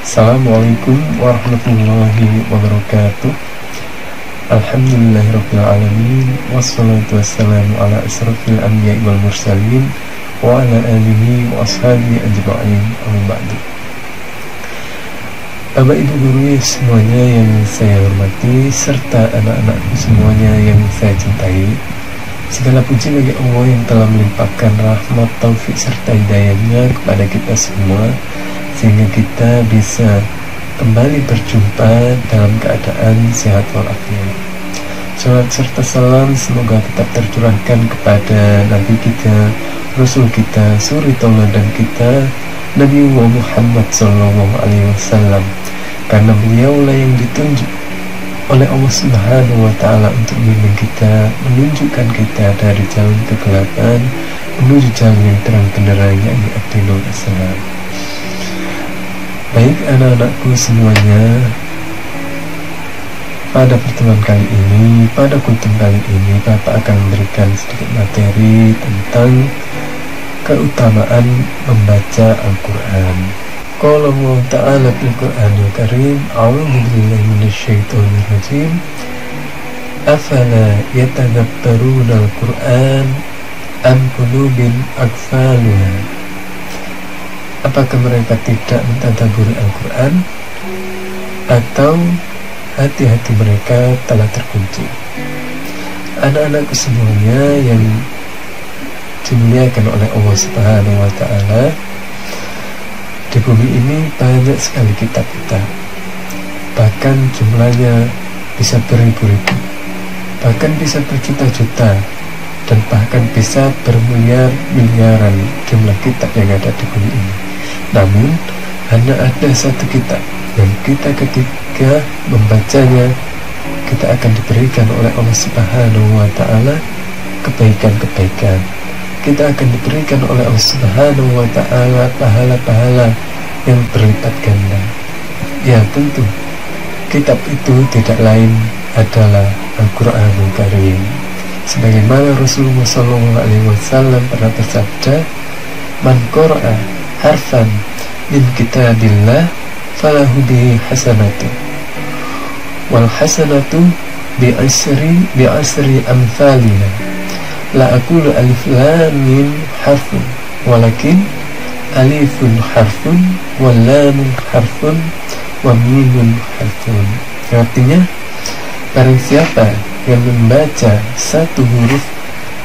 Assalamualaikum warahmatullahi wabarakatuh. Alhamdulillahirrabbilalamin. Wassalatu wassalamu ala asrafil anbiya wal mursalin wa ala alihi wa ashabihi ajma'in, amma ba'du. Bapak ibu guru semuanya yang saya hormati, serta anak-anakku semuanya yang saya cintai, segala puji bagi Allah yang telah melimpahkan rahmat, taufik serta hidayahnya kepada kita semua, sehingga kita bisa kembali berjumpa dalam keadaan sehat walafiat. Salat serta salam semoga tetap tercurahkan kepada Nabi kita, Rasul kita, suri tauladan kita, Nabi Muhammad SAW, karena beliaulah yang ditunjuk oleh Allah Subhanahu wa Ta'ala untuk membimbing kita, menunjukkan kita dari jalan kegelapan menuju jalan yang terang benderang, yakni ad-dinul Islam. Baik anak-anakku semuanya, pada pertemuan kali ini, pada kultum kali ini, Bapak akan memberikan sedikit materi tentang keutamaan membaca Al-Quran. Qala Allah Ta'ala fil Qur'anil Karim, a'udzu billahi minasyaitonir rajim. Afala yatadabbaruna al-Qur'an am qulubin aqfaluha. Apakah mereka tidak mentadabburi Al-Quran atau hati-hati mereka telah terkunci? Anak-anakku semuanya yang dimuliakan oleh Allah Subhanahu wa Ta'ala, di bumi ini banyak sekali kitab-kitab, bahkan jumlahnya bisa beribu-ribu, bahkan bisa berjuta-juta, dan bahkan bisa bermiliar-miliaran jumlah kitab yang ada di bumi ini. Namun hanya ada satu kitab yang kita ketika membacanya, kita akan diberikan oleh Allah Subhanahu wa Ta'ala kebaikan-kebaikan. Kita akan diberikan oleh Allah Subhanahu wa Ta'ala pahala-pahala yang berlipat ganda. Ya tentu, kitab itu tidak lain adalah Al-Quranul Karim. Sebagaimana Rasulullah SAW pernah bersabda, "Man qara'a harfan min kitabillah falahu bihi hasanatu wal hasanatu bi asri amthaliha. La aqulu alif lam mim harfun, walakin alifun harfun wal lamun harfun wa mimun harfun." Artinya, barang siapa yang membaca satu huruf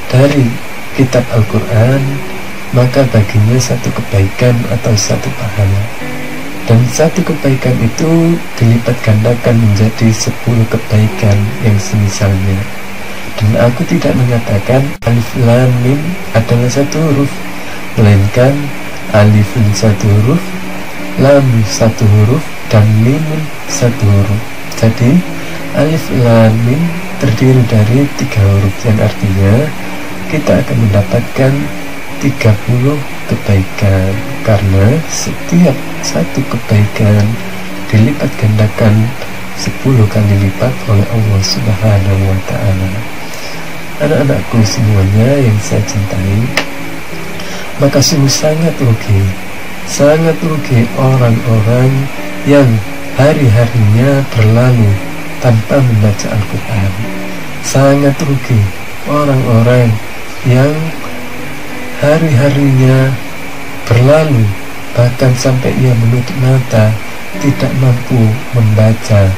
dari kitab Al-Quran, maka baginya satu kebaikan atau satu pahala, dan satu kebaikan itu dilipat gandakan menjadi 10 kebaikan yang semisalnya. Dan aku tidak mengatakan alif lam mim adalah satu huruf, melainkan alifun satu huruf, lam satu huruf, dan mimun satu huruf. Jadi alif lam mim terdiri dari 3 huruf, yang artinya kita akan mendapatkan 30 kebaikan, karena setiap satu kebaikan dilipat gandakan 10 kali lipat oleh Allah Subhanahu wa Ta'ala. Anak-anakku semuanya yang saya cintai, maka sungguh sangat rugi orang-orang yang hari-harinya berlalu tanpa membaca Al-Quran. Sangat rugi orang-orang yang hari-harinya berlalu, bahkan sampai ia menutup mata, tidak mampu membaca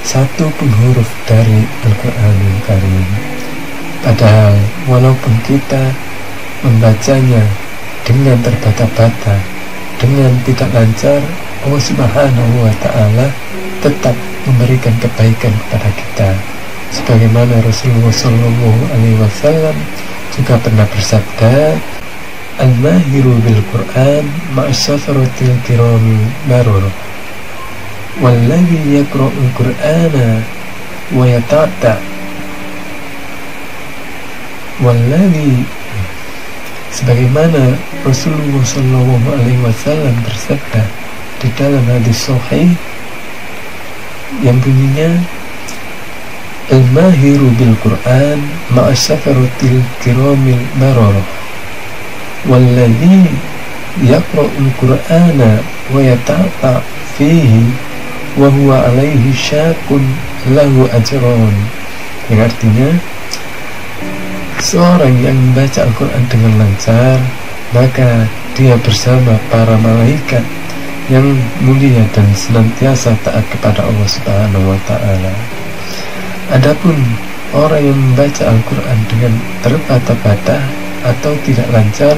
satu pun huruf dari Al-Quranul Karim. Padahal walaupun kita membacanya dengan terbata-bata, dengan tidak lancar, Allah Subhanahu wa Ta'ala tetap memberikan kebaikan kepada kita. Sebagaimana Rasulullah SAW juga pernah bersabda, "Al-mahiru bil Qur'an ma'asafaratil kirami barur, walladhi yakra'ul Qur'ana wa yata'ta walladhi." Sebagaimana Rasulullah SAW bersabda di dalam hadis sahih yang bunyinya, "Al-mahiru bil Qur'an ma'asafaratil kiramil barur, walladhi yaqra'ul Qur'ana wa yata'ta fihi wa huwa alaihi syakun lahu ajron, yang artinya seorang yang membaca Al-Quran dengan lancar, maka dia bersama para malaikat yang mulia dan senantiasa taat kepada Allah Subhanahu wa Ta'ala. Adapun orang yang membaca Al-Quran dengan terbata-bata atau tidak lancar,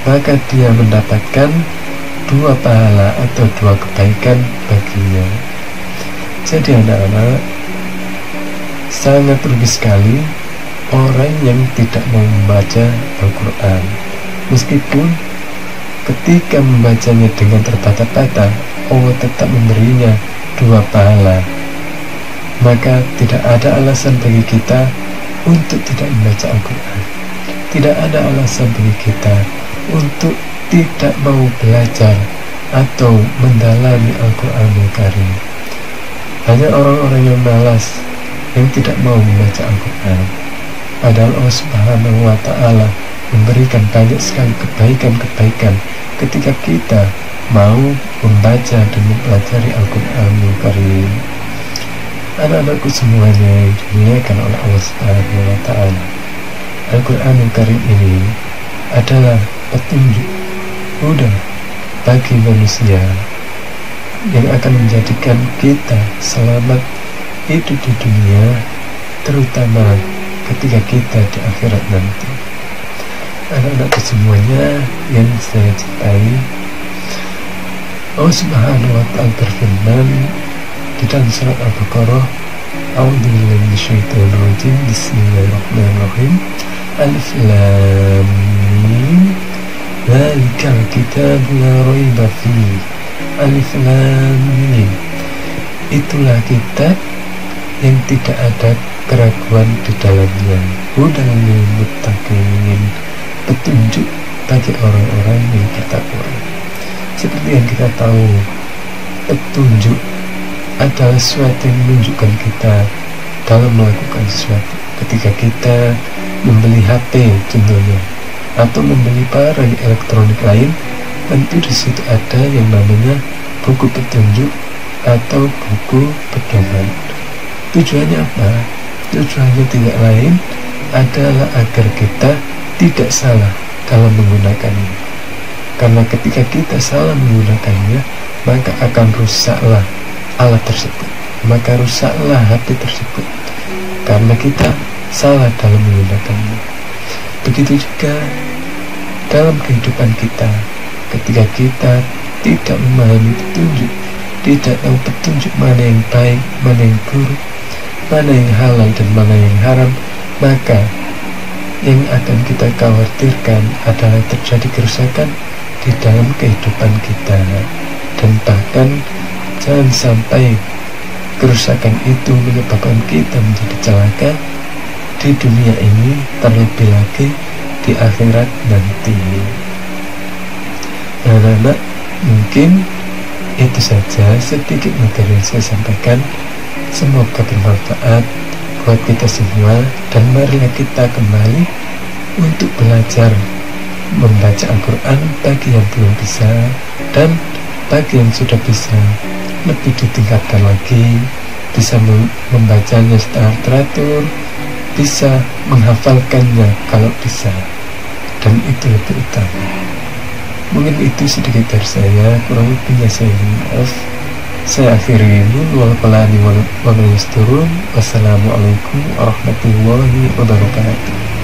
maka dia mendapatkan 2 pahala atau 2 kebaikan baginya. Jadi anak-anak, sangat rugi sekali orang yang tidak mau membaca Al-Quran. Meskipun ketika membacanya dengan terbata-bata, Allah tetap memberinya 2 pahala. Maka tidak ada alasan bagi kita untuk tidak membaca Al-Quran. Tidak ada alasan bagi kita untuk tidak mau belajar atau mendalami Al-Quranul Karim. Hanya orang-orang yang malas, yang tidak mau membaca Al-Quran. Padahal Allah Subhanahu wa Ta'ala memberikan banyak sekali kebaikan-kebaikan ketika kita mau membaca dan mempelajari Al-Quranul Karim. Anak-anakku semuanya yang dimuliakan oleh Allah Subhanahu wa Ta'ala, Al-Quranul Karim ini adalah petunjuk huda bagi manusia yang akan menjadikan kita selamat hidup di dunia, terutama ketika kita di akhirat nanti. Anak-anakku semuanya yang saya cintai, Allah Subhanahu wa Ta'ala berfirman di dalam surat Al-Baqarah, A'udzubillahi minasyaitonir rajim, Bismillahirrahmanirrahim, Alif Lam Mim, Dzalikal kitabu la raiba fihi, Alif Lam Mim. Itulah kitab yang tidak ada keraguan di dalamnya, hudal lil muttaqin, petunjuk bagi orang-orang yang bertakwa. Seperti yang kita tahu, petunjuk adalah sesuatu yang menunjukkan kita dalam melakukan sesuatu. Ketika kita membeli HP contohnya, atau membeli barang elektronik lain, tentu di situ ada yang namanya buku petunjuk atau buku pedoman. Tujuannya apa? Tujuannya tidak lain adalah agar kita tidak salah dalam menggunakannya. Karena ketika kita salah menggunakannya, maka akan rusaklah alat tersebut, maka rusaklah HP tersebut, karena kita salah dalam menggunakannya. Begitu juga dalam kehidupan kita, ketika kita tidak memahami petunjuk, tidak tahu petunjuk mana yang baik, mana yang buruk, mana yang halal dan mana yang haram, maka yang akan kita khawatirkan adalah terjadi kerusakan di dalam kehidupan kita. Dan bahkan jangan sampai kerusakan itu menyebabkan kita menjadi celaka di dunia ini, terlebih lagi di akhirat nanti. Anak-anak, mungkin itu saja sedikit materi yang saya sampaikan. Semoga bermanfaat buat kita semua, dan marilah kita kembali untuk belajar membaca Al-Quran bagi yang belum bisa, dan bagi yang sudah bisa lebih ditingkatkan lagi, bisa membacanya secara teratur, bisa menghafalkannya kalau bisa, dan itu lebih utama. Mungkin itu sedikit dari saya, kurang lebihnya saya mohon maaf. Saya akhiri dulu. Wassalamualaikum warahmatullahi wabarakatuh.